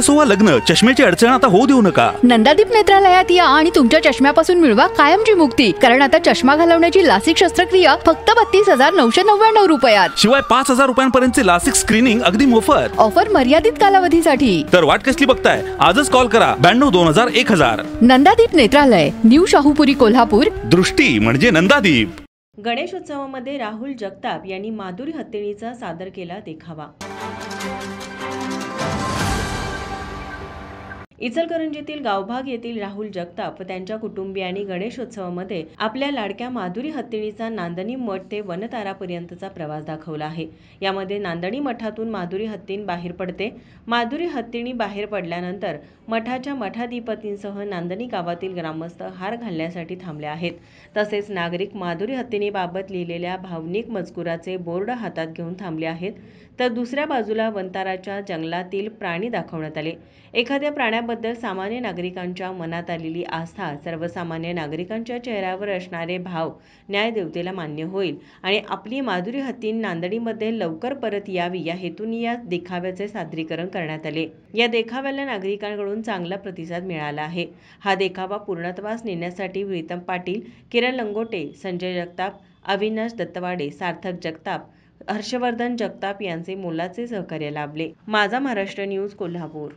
असो वा लग्न, चष्म्याची अडचण आता होऊ देऊ नका. नंदादीप नेत्रालयात या आणि तुमच्या चष्म्यापासून मिळवा कायमची मुक्ती. कारण आता चष्मा घालवण्याची लासिक शस्त्रक्रिया फक्त 32,999 रुपयात. शिवाय 5,000 रुपयांपर्यंतचे लासिक स्क्रीनिंग अगदी मोफत. ऑफर मर्यादित कालावधीसाठी. तर वाट कसली बघताय, आजच कॉल करा 92-2000-1000. नंदादीप नेत्रालय, न्यू शाहूपुरी, कोल्हापूर. दृष्टी म्हणजे नंदादीप. गणेशोत्सवामध्ये राहुल जगताप यांनी माधुरी हत्तीणीचा सादर केला देखावा. इचलकरंजीतील गावभाग येथील राहुल जगताप व त्यांच्या कुटुंबियांनी गणेशोत्सवामध्ये आपल्या लाडक्या माधुरी हत्तीणीचा नांदणी मठ ते वनतारापर्यंतचा प्रवास दाखवला आहे. यामध्ये नांदणी मठातून माधुरी हत्तीण बाहेर पडते. माधुरी हत्तीणी बाहेर पडल्यानंतर मठाच्या मठाधिपतींसह नांदणी गावातील ग्रामस्थ हार घालण्यासाठी थांबले आहेत. तसेच नागरिक माधुरी हत्तीणीबाबत लिहिलेल्या भावनिक मजकुराचे बोर्ड हातात घेऊन थांबले आहेत. तर दुसऱ्या बाजूला वनताराच्या जंगलातील प्राणी दाखवण्यात आले. एखाद्या प्राण्याबद्दल सामान्य नागरिकांच्या मनात आलेली आस्था, सर्वसामान्य नागरिकांच्या चेहऱ्यावर असणारे भाव न्यायदेवतेला मान्य होईल आणि आपली माधुरी हत्तीण नांदणीमध्ये लवकर परत यावी या हेतूने या देखाव्याचे सादरीकरण करण्यात आले. या देखाव्याला नागरिकांकडून चांगला प्रतिसाद मिळाला आहे. हा देखावा पूर्णत्वास नेण्यासाठी प्रीतम पाटील, किरण लंगोटे, संजय जगताप, अविनाश दत्तवाडे, सार्थक जगताप, हर्षवर्धन जगताप यांचे मोलाचे सहकार्य लाभले. माझा महाराष्ट्र न्यूज, कोल्हापूर.